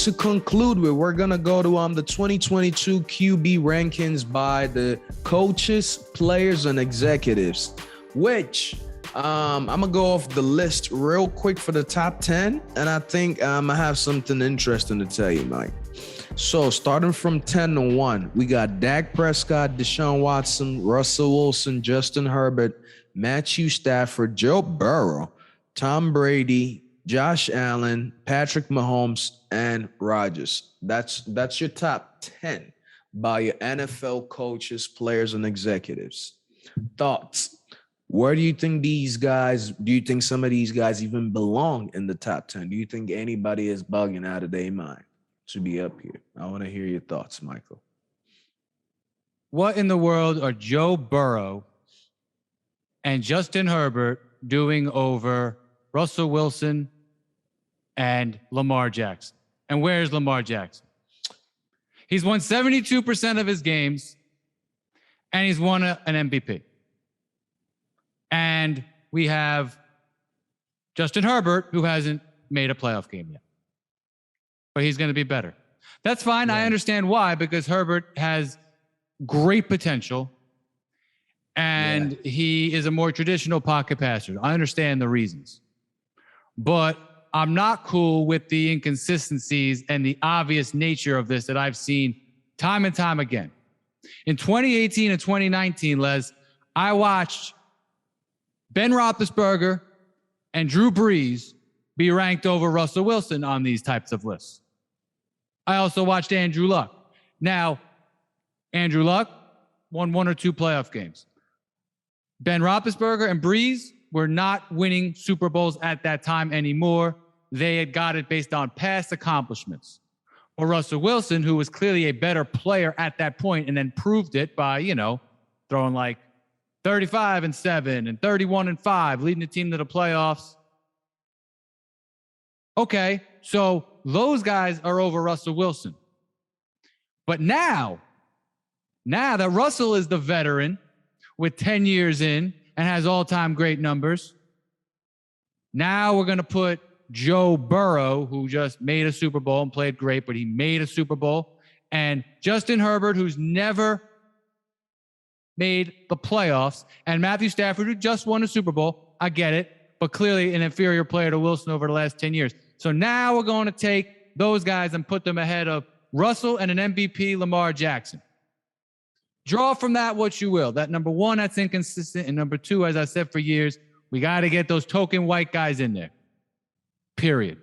to conclude with, we're going to go to the 2022 QB rankings by the coaches, players, and executives, which I'm going to go off the list real quick for the top 10. And I think I have something interesting to tell you, Mike. So starting from 10 to 1, we got Dak Prescott, Deshaun Watson, Russell Wilson, Justin Herbert, Matthew Stafford, Joe Burrow, Tom Brady, Josh Allen, Patrick Mahomes, and Rodgers. That's your top 10 by your NFL coaches, players, and executives. Thoughts? Where do you think some of these guys even belong in the top 10? Do you think anybody is bugging out of their mind to be up here? I want to hear your thoughts, Michael. What in the world are Joe Burrow and Justin Herbert doing over Russell Wilson and Lamar Jackson? And where's Lamar Jackson? He's won 72% of his games, and he's won an MVP. And we have Justin Herbert, who hasn't made a playoff game yet. But he's going to be better. That's fine. Yeah. I understand why, because Herbert has great potential, and he is a more traditional pocket passer. I understand the reasons. But I'm not cool with the inconsistencies and the obvious nature of this that I've seen time and time again. In 2018 and 2019, Les, I watched Ben Roethlisberger and Drew Brees be ranked over Russell Wilson on these types of lists. I also watched Andrew Luck. Now, Andrew Luck won 1 or 2 playoff games. Ben Roethlisberger and Brees were not winning Super Bowls at that time anymore. They had got it based on past accomplishments. Or Russell Wilson, who was clearly a better player at that point and then proved it by, throwing like 35-7 and 31-5, leading the team to the playoffs. Okay, so those guys are over Russell Wilson. But now that Russell is the veteran with 10 years in and has all-time great numbers, now we're going to put Joe Burrow, who just made a Super Bowl and played great, but he made a Super Bowl, and Justin Herbert, who's never made the playoffs, and Matthew Stafford, who just won a Super Bowl. I get it, but clearly an inferior player to Wilson over the last 10 years. So now we're going to take those guys and put them ahead of Russell and an MVP, Lamar Jackson. Draw from that what you will. That number one, that's inconsistent. And number two, as I said for years, we got to get those token white guys in there. Period.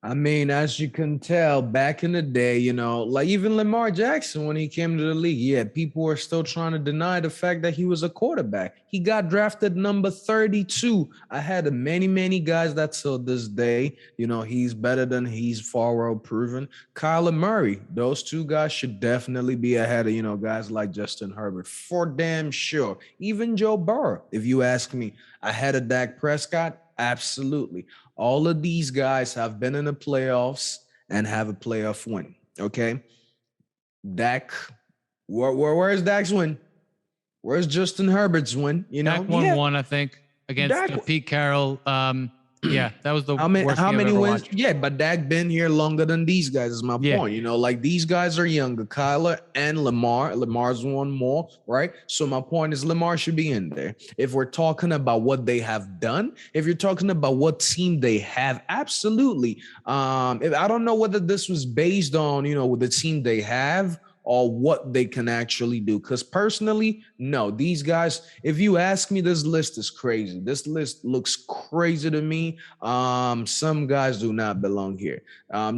I mean, as you can tell, back in the day, like even Lamar Jackson, when he came to the league, people were still trying to deny the fact that he was a quarterback. He got drafted number 32 ahead of many, many guys that till this day, he's better than he's far well proven. Kyler Murray, those two guys should definitely be ahead of, guys like Justin Herbert, for damn sure. Even Joe Burrow, if you ask me, ahead of Dak Prescott, absolutely. All of these guys have been in the playoffs and have a playoff win. Okay. Dak, where's Dak's win? Where's Justin Herbert's win? Dak won one, I think, against Pete Carroll. Yeah, that was the worst how many wins? Watched. Yeah, but Dak been here longer than these guys is my point. Like these guys are younger. Kyler and Lamar. Lamar's won more, right? So my point is Lamar should be in there. If we're talking about what they have done, if you're talking about what team they have, absolutely. If I don't know whether this was based on, with the team they have or what they can actually do. Because personally, no, these guys, if you ask me, this list is crazy. This list looks crazy to me. Some guys do not belong here.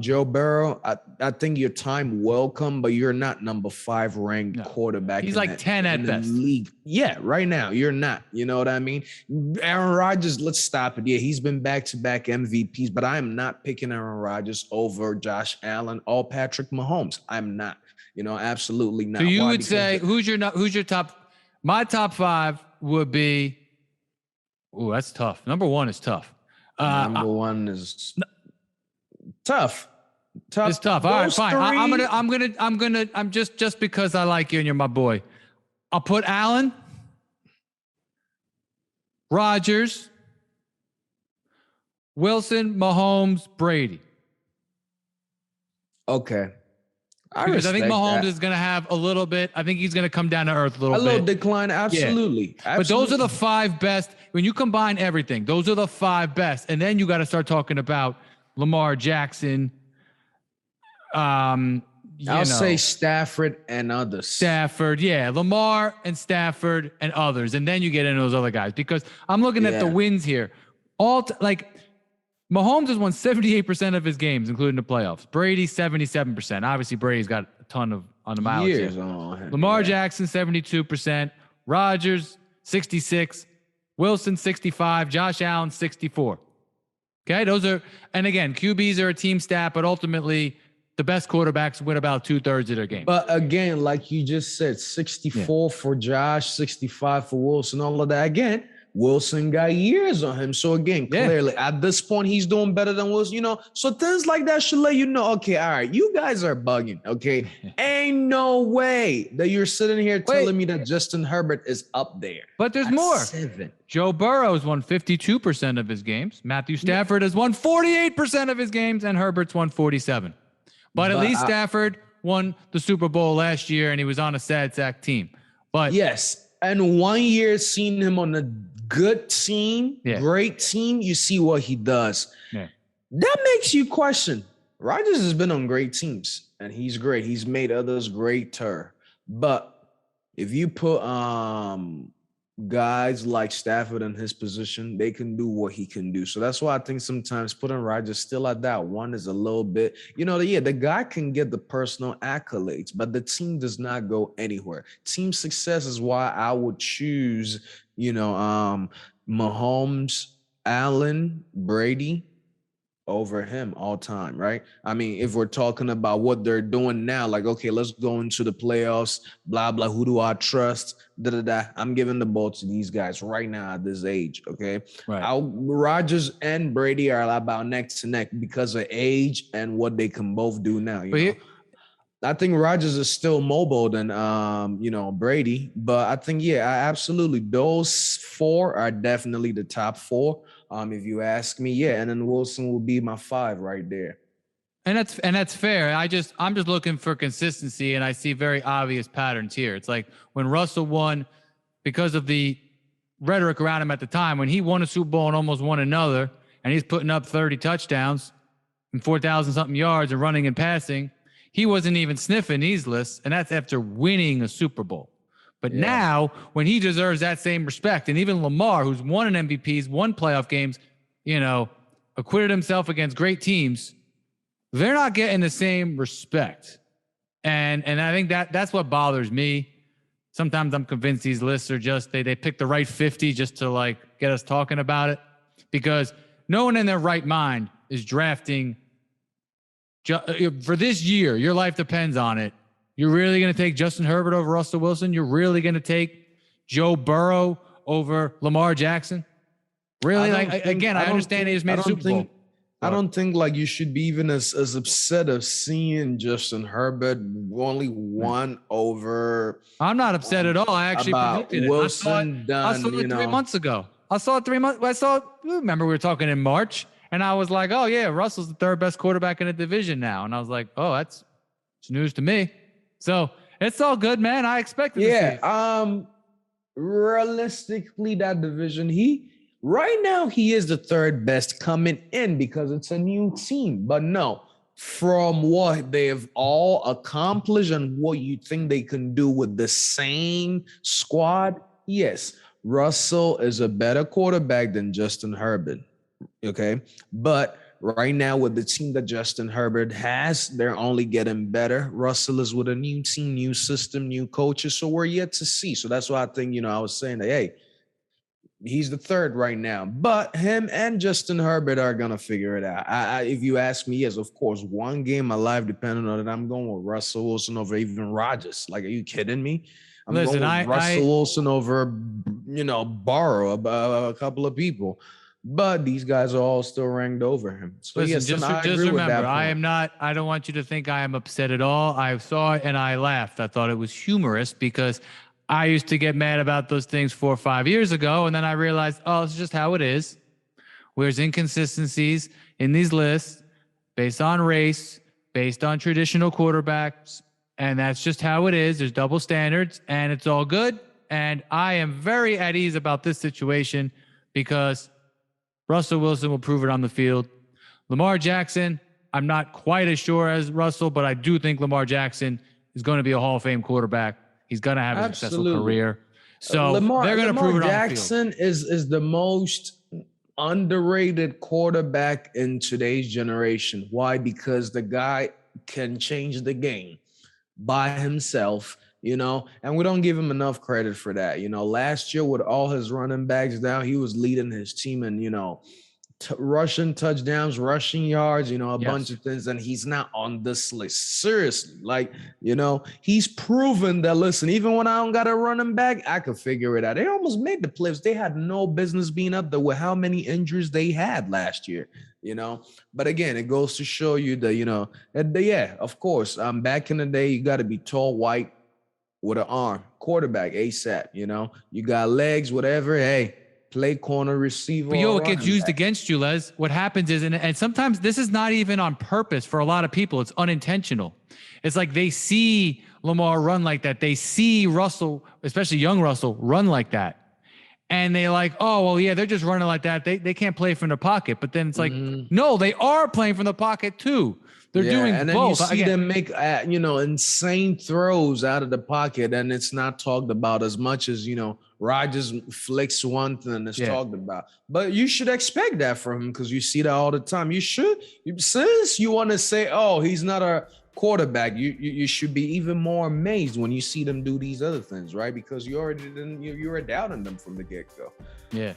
Joe Burrow, I think your time welcome, but you're not number 5 ranked quarterback. He's like 10 at best. League. Yeah, right now, you're not. You know what I mean? Aaron Rodgers, let's stop it. Yeah, he's been back-to-back MVPs, but I am not picking Aaron Rodgers over Josh Allen or Patrick Mahomes. I'm not. Absolutely not. So you would say who's your top? My top 5 would be. Oh, that's tough. Number 1 is tough. Number 1 is tough. It's tough. All right, fine. I'm just because I like you and you're my boy. I'll put Allen, Rodgers, Wilson, Mahomes, Brady. Okay. Because I think respect Mahomes that. is going to have a little bit. I think he's going to come down to earth a little A bit. little decline, absolutely. But those are the 5 best. When you combine everything, those are the 5 best. And then you got to start talking about Lamar Jackson. I'll say Stafford and others. Stafford, yeah. Lamar and Stafford and others. And then you get into those other guys. Because I'm looking at the wins here. Mahomes has won 78% of his games, including the playoffs. Brady, 77%. Obviously, Brady's got a ton of on the mileage years here. on him. Lamar Jackson, 72%. Rodgers, 66. Wilson, 65. Josh Allen, 64. Okay, those are, and again, QBs are a team stat, but ultimately, the best quarterbacks win about 2/3 of their game. But again, like you just said, 64 for Josh, 65 for Wilson, all of that. Again, Wilson got years on him. So again, clearly at this point, he's doing better than Wilson, So things like that should let you know, okay, all right, you guys are bugging, okay? Ain't no way that you're sitting here telling me that Justin Herbert is up there. But there's more. 7. Joe Burrow has won 52% of his games. Matthew Stafford has won 48% of his games, and Herbert's won 47%. But at least Stafford won the Super Bowl last year, and he was on a sad sack team. But yes, and 1 year seeing him on a good team, great team, you see what he does. Yeah. That makes you question. Rodgers has been on great teams, and he's great. He's made others greater. But if you put guys like Stafford in his position, they can do what he can do. So that's why I think sometimes putting Rodgers still at that one is a little bit, the guy can get the personal accolades, but the team does not go anywhere. Team success is why I would choose, Mahomes, Allen, Brady over him all time, right? I mean, if we're talking about what they're doing now, like, okay, let's go into the playoffs, blah, blah, who do I trust? I'm giving the ball to these guys right now at this age, okay? Right. Rodgers and Brady are about neck to neck because of age and what they can both do now, I think Rodgers is still mobile than, Brady, but I think, absolutely. Those 4 are definitely the top 4. If you ask me, and then Wilson will be my 5 right there. And that's fair. I'm just looking for consistency, and I see very obvious patterns here. It's like when Russell won, because of the rhetoric around him at the time, when he won a Super Bowl and almost won another, and he's putting up 30 touchdowns and 4,000 something yards and running and passing, he wasn't even sniffing these lists, and that's after winning a Super Bowl. But now, when he deserves that same respect, and even Lamar, who's won an MVPs, won playoff games, acquitted himself against great teams, they're not getting the same respect. And I think that's what bothers me. Sometimes I'm convinced these lists are just, they pick the right 50 just to get us talking about it, because no one in their right mind is drafting for this year. Your life depends on it. You're really going to take Justin Herbert over Russell Wilson? You're really going to take Joe Burrow over Lamar Jackson? Really? I understand he just made a Super Bowl. I don't think you should be even as upset of seeing Justin Herbert only one over. I'm not upset at all. I actually predicted it. Wilson I saw it 3 months ago. Remember we were talking in March, and I was like, oh yeah, Russell's the 3rd best quarterback in the division now. And I was like, oh, it's news to me. So it's all good, man. I expected to see. Realistically, that division, right now he is the 3rd best coming in because it's a new team. But no, from what they've all accomplished and what you think they can do with the same squad, yes, Russell is a better quarterback than Justin Herbert. Okay, but right now, with the team that Justin Herbert has, they're only getting better. Russell is with a new team, new system, new coaches, so we're yet to see. So that's why I think, I was saying that, hey, he's the 3rd right now. But him and Justin Herbert are going to figure it out. If you ask me, yes, of course, one game my life depending on it, I'm going with Russell Wilson over even Rodgers. Are you kidding me? I'm going with Russell Wilson over, Burrow, a couple of people. But these guys are all still ranked over him. So just remember, I don't want you to think I am upset at all. I saw it and I laughed. I thought it was humorous because I used to get mad about those things 4 or 5 years ago. And then I realized, it's just how it is. There's inconsistencies in these lists based on race, based on traditional quarterbacks. And that's just how it is. There's double standards and it's all good. And I am very at ease about this situation because Russell Wilson will prove it on the field. Lamar Jackson, I'm not quite as sure as Russell, but I do think Lamar Jackson is going to be a Hall of Fame quarterback. He's going to have a successful career. So they're going to prove it on the field. Lamar Jackson is the most underrated quarterback in today's generation. Why? Because the guy can change the game by himself, you know, and we don't give him enough credit for that. You know, last year with all his running backs down, he was leading his team in, you know, rushing touchdowns, rushing yards, you know, a bunch of things, and he's not on this list. Seriously, like, you know, he's proven that, listen, even when I don't got a running back, I could figure it out. They almost made the playoffs. They had no business being up there with how many injuries they had last year, you know. But again, it goes to show you that, you know, yeah, of course, back in the day, you got to be tall, white, with an arm, quarterback, ASAP, you know. You got legs, whatever, hey, play corner, receiver. But it gets used against you, Les. What happens is, and sometimes this is not even on purpose for a lot of people. It's unintentional. It's like they see Lamar run like that. They see Russell, especially young Russell, run like that. And they like, oh, well, yeah, they're just running like that. They can't play from the pocket. But then it's like, no, they are playing from the pocket too. They're doing both. And then you see them make, you know, insane throws out of the pocket, and it's not talked about as much as, you know, Rodgers flicks one thing that's talked about. But you should expect that from him because you see that all the time. You should, since you want to say, oh, he's not a quarterback, you should be even more amazed when you see them do these other things, right? Because you already didn't, you were doubting them from the get-go. Yeah.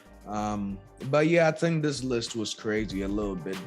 But yeah, I think this list was crazy a little bit.